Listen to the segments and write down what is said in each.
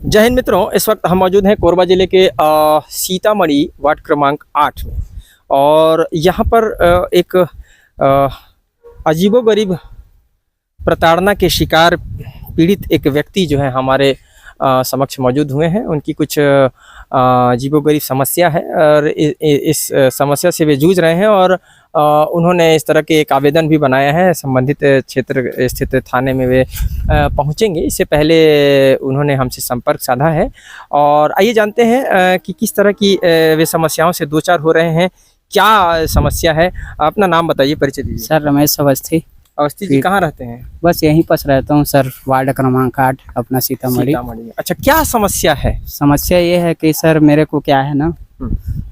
जय हिंद मित्रों, इस वक्त हम मौजूद हैं कोरबा ज़िले के सीतामढ़ी वार्ड क्रमांक 8 में। और यहाँ पर एक अजीबोगरीब प्रताड़ना के शिकार पीड़ित एक व्यक्ति जो है हमारे समक्ष मौजूद हुए हैं। उनकी कुछ अजीबोगरीब समस्या है और इस समस्या से वे जूझ रहे हैं और उन्होंने इस तरह के एक आवेदन भी बनाया है। संबंधित क्षेत्र स्थित थाने में वे पहुंचेंगे। इससे पहले उन्होंने हमसे संपर्क साधा है और आइए जानते हैं कि किस तरह की वे समस्याओं से दो चार हो रहे हैं, क्या समस्या है। अपना नाम बताइए, परिचय दीजिए। सर रमेश अवस्थी। अवस्थी जी कहाँ रहते हैं? बस यहीं पास रहता हूँ सर, वार्ड क्रमांक 8 अपना सीतामढ़ी। अच्छा, क्या समस्या है? समस्या ये है कि सर मेरे को क्या है ना,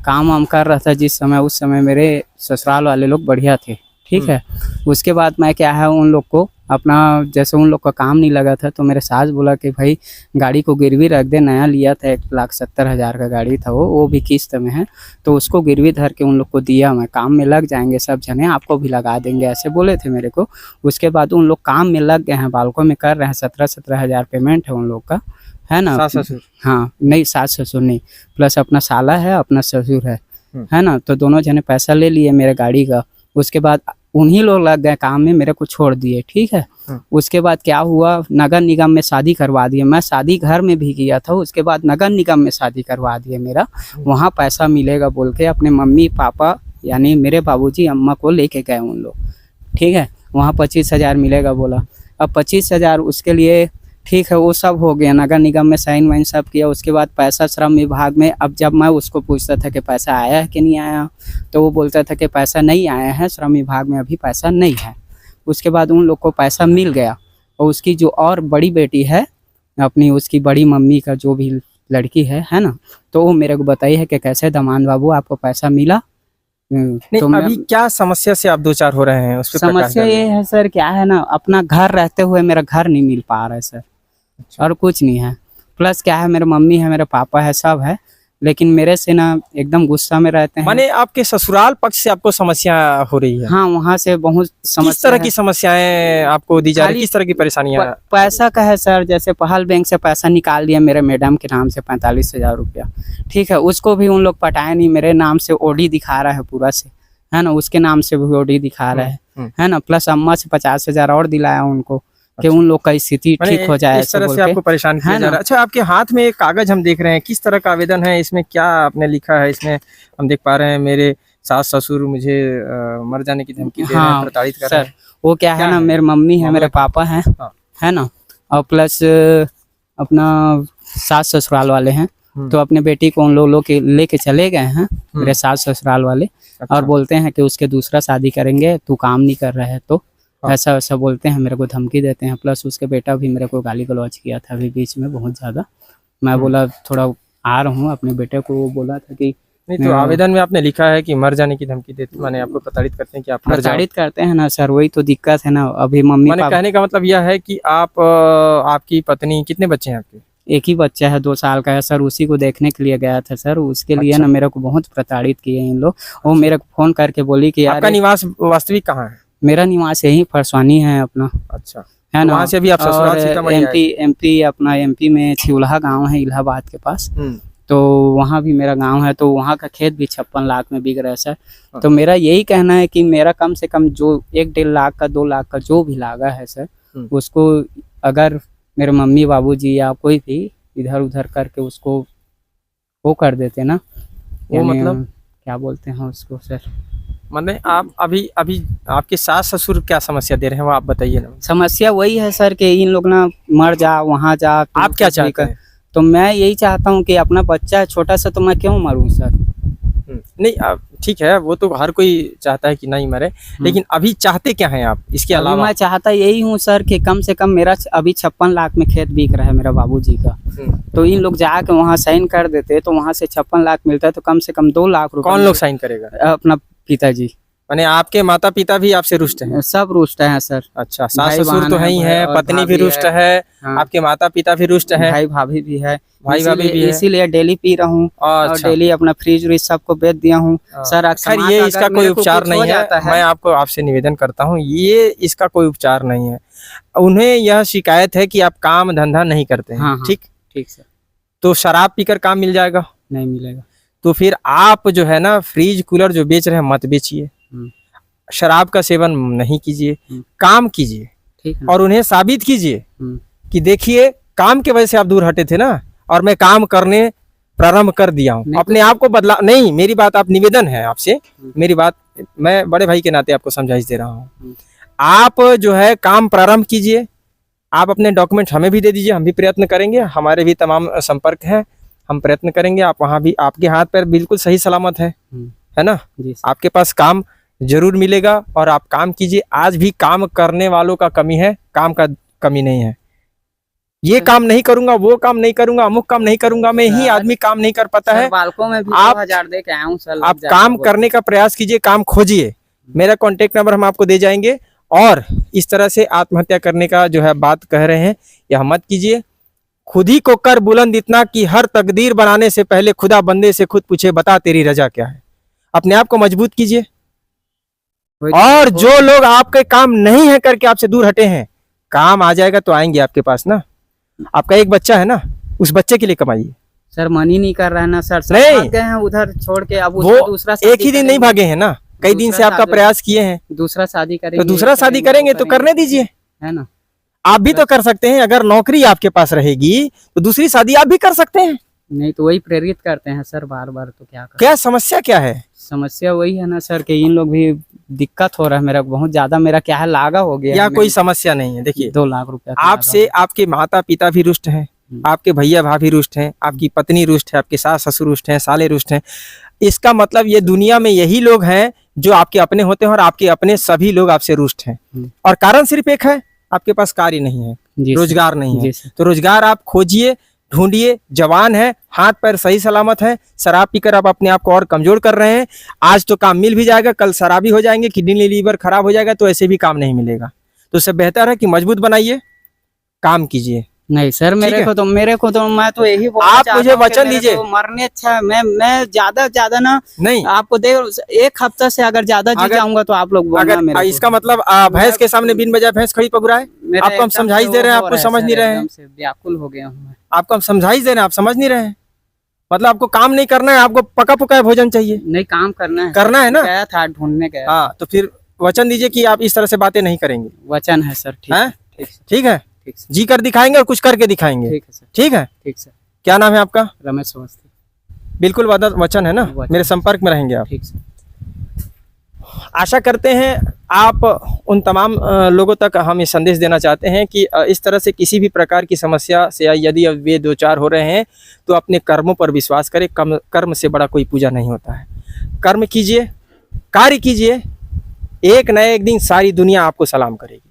काम वाम कर रहा था जिस समय, उस समय मेरे ससुराल वाले लोग बढ़िया थे, ठीक है। उसके बाद मैं क्या है उन लोग को अपना, जैसे उन लोग का काम नहीं लगा था तो मेरे सास बोला कि भाई गाड़ी को गिरवी रख दे। नया लिया था, 1,70,000 का गाड़ी था वो भी किस्त में है, तो उसको गिरवी धर के उन लोग को दिया। मैं काम में लग जाएंगे सब जने, आपको भी लगा देंगे, ऐसे बोले थे मेरे को। उसके बाद उन लोग काम में लग गए हैं, बालकों में कर रहे हैं। 17,000 पेमेंट है उन लोग का, है ना। सास ससुर? हाँ, नहीं सास ससुर नहीं, प्लस अपना साला है, अपना ससुर है ना। तो दोनों जने पैसा ले लिए मेरे गाड़ी का। उसके बाद उन्हीं लोग लग गए काम में, मेरे को छोड़ दिए, ठीक है। उसके बाद क्या हुआ, नगर निगम में शादी करवा दिए। मैं शादी घर में भी किया था, उसके बाद नगर निगम में शादी करवा दिए मेरा। वहाँ पैसा मिलेगा बोल के अपने मम्मी पापा यानी मेरे बाबूजी अम्मा को लेके गए उन लोग, ठीक है। वहाँ 25,000 मिलेगा बोला। अब 25,000 उसके लिए, ठीक है, वो सब हो गया। नगर निगम में साइन वाइन सब किया। उसके बाद पैसा श्रम विभाग में, अब जब मैं उसको पूछता था कि पैसा आया है कि नहीं आया, तो वो बोलता था कि पैसा नहीं आया है, श्रम विभाग में अभी पैसा नहीं है। उसके बाद उन लोग को पैसा मिल गया। और उसकी जो और बड़ी बेटी है अपनी, उसकी बड़ी मम्मी का जो भी लड़की है ना, तो वो मेरे को बताई है कि कैसे दमान बाबू आपको पैसा मिला। नहीं, तो अभी क्या समस्या से आप दो चार हो रहे हैं उस पे समस्या ये है सर, क्या है ना, अपना घर रहते हुए मेरा घर नहीं मिल पा रहा है सर। अच्छा। और कुछ नहीं है। प्लस क्या है, मेरे मम्मी है, मेरे पापा है, सब है, लेकिन मेरे से ना एकदम गुस्सा में रहते हैं। माने आपके ससुराल पक्ष से आपको समस्या हो रही है? हाँ, वहाँ से बहुत समस्या। किस तरह की समस्याएं आपको दी जा रही है? किस तरह की परेशानियां? पैसा का है सर, जैसे पहल बैंक से पैसा निकाल दिया मेरे मैडम के नाम से 45,000 रुपया, ठीक है। उसको भी उन लोग पटाए नहीं, मेरे नाम से ओडी दिखा रहा है पूरा से, है ना। उसके नाम से भी ओडी दिखा रहा है ना। प्लस अम्मा से 50,000 और दिलाया उनको कि उन लोग का स्थिति ठीक हो जाए। इस तरह से आपको परेशान किया जा रहा है। अच्छा, आपके हाथ में एक कागज हम देख रहे हैं, किस तरह का आवेदन है? इसमें क्या आपने लिखा है? इसमें हम देख पा रहे हैं, मेरे सास ससुर मुझे मर जाने की धमकी दे रहे हैं, प्रताड़ित कर रहे हैं। वो क्या है ना, मेरे मम्मी है, मेरे पापा है, है ना, और प्लस अपना सास ससुराल वाले हैं। तो अपने बेटी को उन लोग के लेके चले गए हैं मेरे सास ससुराल वाले। और बोलते हैं कि उसके दूसरा शादी करेंगे, तू काम नहीं कर रहा है तो, ऐसा वैसा बोलते हैं, मेरे को धमकी देते हैं। प्लस उसके बेटा भी मेरे को गाली गलौज किया था अभी बीच में बहुत ज़्यादा। मैं बोला थोड़ा आ रहा हूँ अपने बेटे को, वो बोला था कि नहीं। तो आवेदन में आपने लिखा है कि मर जाने की धमकी देते, माने आपको प्रताड़ित करते हैं कि आप प्रताड़ित करते हैं ना सर, वही तो दिक्कत है ना। अभी मम्मी पापा, कहने का मतलब यह है कि आप आपकी पत्नी, कितने बच्चे हैं आपके? एक ही बच्चा है, 2 साल का है सर। उसी को देखने के लिए गया था सर, उसके लिए ना मेरे को बहुत प्रताड़ित किए इन लोग। वो मेरे को फोन करके बोली कि आपका निवास वास्तविक कहाँ है? मेरा निवास यही फरसवानी है अपना, अच्छा, है ना। वहाँ से अभी आप ससुराल सीतामढ़ी आए? एमपी अपना एमपी में छिउलहा गांव है इलाहाबाद के पास, तो वहाँ भी मेरा गांव है। तो वहाँ का खेत भी 56 लाख में बिक रहा है सर। तो मेरा यही कहना है कि मेरा कम से कम जो 1-1.5 लाख का 2 लाख का जो भी लागा है सर, उसको अगर मेरे मम्मी बाबूजी या कोई भी इधर उधर करके उसको वो कर देते ना, वो मतलब क्या बोलते हैं उसको सर, मतलब आप अभी आपके सास ससुर क्या समस्या दे रहे हैं वो आप बताइए ना। समस्या वही है सर कि इन लोग ना मर जा, वहाँ जा। आप क्या चाहते हैं? तो मैं यही चाहता हूँ कि अपना बच्चा है छोटा सा, तो मैं क्यों मरूं सर? नहीं, ठीक है, वो तो हर कोई चाहता है कि नहीं मरे, लेकिन अभी चाहते क्या हैं आप इसके अलावा? मैं चाहता यही हूँ सर कि कम से कम मेरा अभी 56 लाख में खेत बिक रहा है मेरा बाबूजी का। तो इन लोग जाके वहाँ साइन कर देते तो वहाँ से 56 लाख मिलता है, तो कम से कम 2 लाख रुपए। कौन लोग साइन करेगा? अपना पिताजी। माने आपके माता पिता भी आपसे रुष्ट हैं? सब रुष्ट हैं सर। अच्छा, सास ससुर तो ही है, पत्नी भी रुष्ट है, आपके माता पिता भी रुष्ट है, भाई भाभी भी है, भाई भाभी भी है। इसीलिए डेली पी रहा हूँ और डेली अपना फ्रिज व्रिज सबको बेच दिया हूँ सर। अक्सर ये इसका कोई उपचार नहीं है। मैं आपको आपसे निवेदन करता हूँ, ये इसका कोई उपचार नहीं है। उन्हें यह शिकायत है कि आप काम धंधा नहीं करते हैं। ठीक ठीक सर। तो शराब पीकर काम मिल जाएगा? नहीं मिलेगा। तो फिर आप जो है ना फ्रिज कूलर जो बेच रहे हैं मत बेचिए, शराब का सेवन नहीं कीजिए, काम कीजिए ठीक है। और उन्हें साबित कीजिए कि देखिए काम के वजह से आप दूर हटे थे ना और मैं काम करने प्रारंभ कर दिया हूँ, अपने आप को बदला। नहीं, मेरी बात आप, निवेदन है आपसे, मेरी बात मैं बड़े भाई के नाते आपको समझाइश दे रहा हूँ। आप जो है काम प्रारंभ कीजिए, आप अपने डॉक्यूमेंट हमें भी दे दीजिए, हम भी प्रयत्न करेंगे, हमारे भी तमाम संपर्क हैं, हम प्रयत्न करेंगे। आप वहाँ भी, आपके हाथ पैर बिल्कुल सही सलामत है ना? आपके पास काम जरूर मिलेगा और आप काम कीजिए। आज भी काम करने वालों का कमी है, काम का कमी नहीं है। ये काम नहीं करूंगा, वो काम नहीं करूंगा, अमुक काम नहीं करूंगा, मैं ही आदमी काम नहीं कर पाता है। बालकों में भी आप 2000 दे के आया हूं सर। आप काम करने का प्रयास कीजिए, काम खोजिए। मेरा कॉन्टेक्ट नंबर हम आपको दे जाएंगे। और इस तरह से आत्महत्या करने का जो है बात कह रहे हैं, यह मत कीजिए। खुद ही को कर बुलंद इतना कि हर तकदीर बनाने से पहले खुदा बंदे से खुद पूछे, बता तेरी रजा क्या है। अपने आप को मजबूत कीजिए। और जो लोग आपके काम नहीं है करके आपसे दूर हटे हैं, काम आ जाएगा तो आएंगे आपके पास ना। आपका एक बच्चा है ना, उस बच्चे के लिए कमाइए। सर मन ही नहीं कर रहा है ना सर, नहीं भाग गए हैं उधर छोड़ के। अब वो दूसरा एक ही दिन नहीं भागे हैं ना, कई दिन से आपका प्रयास किए हैं। दूसरा शादी करेंगे तो दूसरा शादी करेंगे तो करने दीजिए, है ना? आप भी तो कर सकते हैं। अगर नौकरी आपके पास रहेगी तो दूसरी शादी आप भी कर सकते हैं। नहीं तो वही प्रेरित करते हैं सर बार बार, तो क्या करें? क्या समस्या क्या है? समस्या वही है ना सर कि इन लोग भी दिक्कत हो रहा है मेरा बहुत ज्यादा। मेरा क्या है, लागा हो गया या है। कोई समस्या नहीं है। देखिए 2 लाख रुपया आपसे आपके माता पिता भी रुष्ट हैं, आपके भैया भाभी रुष्ट हैं, आपकी पत्नी रुष्ट है, आपके सास ससुर रुष्ट हैं, साले रुष्ट हैं। इसका मतलब ये दुनिया में यही लोग हैं जो आपके अपने होते हैं और आपके अपने सभी लोग आपसे रुष्ट हैं। और कारण सिर्फ एक है, आपके पास कार्य नहीं है, रोजगार नहीं है। तो रोजगार आप खोजिए, ढूंढिए। जवान है, हाथ पैर सही सलामत है, शराब पीकर आप अपने आप को और कमजोर कर रहे हैं। आज तो काम मिल भी जाएगा, कल शराबी हो जाएंगे, किडनी लीवर खराब हो जाएगा, तो ऐसे भी काम नहीं मिलेगा। तो इससे बेहतर है कि मजबूत बनाइए, काम कीजिए। नहीं सर, मेरे को तो मैं तो यही आप मुझे वचन दीजिए। मरने अच्छा मैं ज्यादा ना नहीं आपको दे 1 हफ्ता से अगर ज्यादा जी जाऊंगा तो आप लोग अगर इसका मतलब भैंस के सामने बिन वजह भैंस खड़ी पकड़ाए। आपको हम समझाइश दे रहे हैं, आपको समझ नहीं रहे हैं। व्याकुल हो गया हूँ। आपको हम समझाइश दे रहे हैं, आप समझ नहीं रहे हैं। मतलब आपको काम नहीं करना है, आपको पका पकाया भोजन चाहिए। नहीं, काम करना है ना। गया था ढूंढने गया। हाँ, तो फिर वचन दीजिए कि आप इस तरह से बातें नहीं करेंगे। वचन है सर। ठीक है, जी कर दिखाएंगे और कुछ करके दिखाएंगे। ठीक है सर। ठीक सर। क्या नाम है आपका? रमेश अवस्थी। बिल्कुल वचन है ना, मेरे संपर्क में रहेंगे आप। ठीक सर। आशा करते हैं आप उन तमाम लोगों तक हम ये संदेश देना चाहते हैं कि इस तरह से किसी भी प्रकार की समस्या से यदि वे 2-4 हो रहे हैं तो अपने कर्मों पर विश्वास करें। कर्म से बड़ा कोई पूजा नहीं होता है। कर्म कीजिए, कार्य कीजिए, एक न एक दिन सारी दुनिया आपको सलाम करेगी।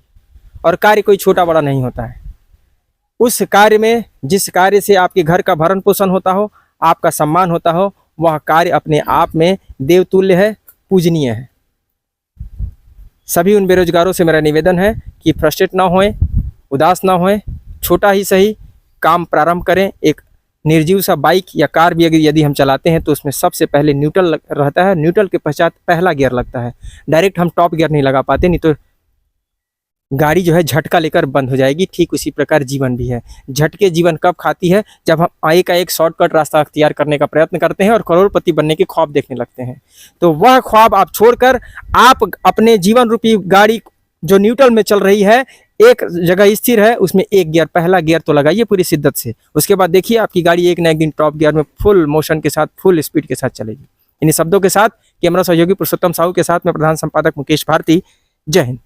और कार्य कोई छोटा बड़ा नहीं होता है। उस कार्य में, जिस कार्य से आपके घर का भरण पोषण होता हो, आपका सम्मान होता हो, वह कार्य अपने आप में देवतुल्य है, पूजनीय है। सभी उन बेरोजगारों से मेरा निवेदन है कि फ्रस्ट्रेट ना होएं, उदास ना होएं, छोटा ही सही काम प्रारंभ करें। एक निर्जीव सा बाइक या कार भी यदि हम चलाते हैं तो उसमें सबसे पहले न्यूट्रल रहता है, न्यूट्रल के पश्चात पहला गियर लगता है। डायरेक्ट हम टॉप गियर नहीं लगा पाते, नहीं तो गाड़ी जो है झटका लेकर बंद हो जाएगी। ठीक उसी प्रकार जीवन भी है। झटके जीवन कब खाती है? जब हम आए का एक शॉर्टकट रास्ता अख्तियार करने का प्रयत्न करते हैं और करोड़पति बनने के ख्वाब देखने लगते हैं। तो वह ख्वाब आप छोड़कर आप अपने जीवन रूपी गाड़ी जो न्यूट्रल में चल रही है, एक जगह स्थिर है, उसमें एक गियर, पहला गियर तो लगाइए पूरी शिद्दत से। उसके बाद देखिए आपकी गाड़ी एक न एक दिन टॉप गियर में फुल मोशन के साथ, फुल स्पीड के साथ चलेगी। इन्हीं शब्दों के साथ कैमरा सहयोगी पुरुषोत्तम साहू के साथ मैं प्रधान संपादक मुकेश भारती। जय हिंद।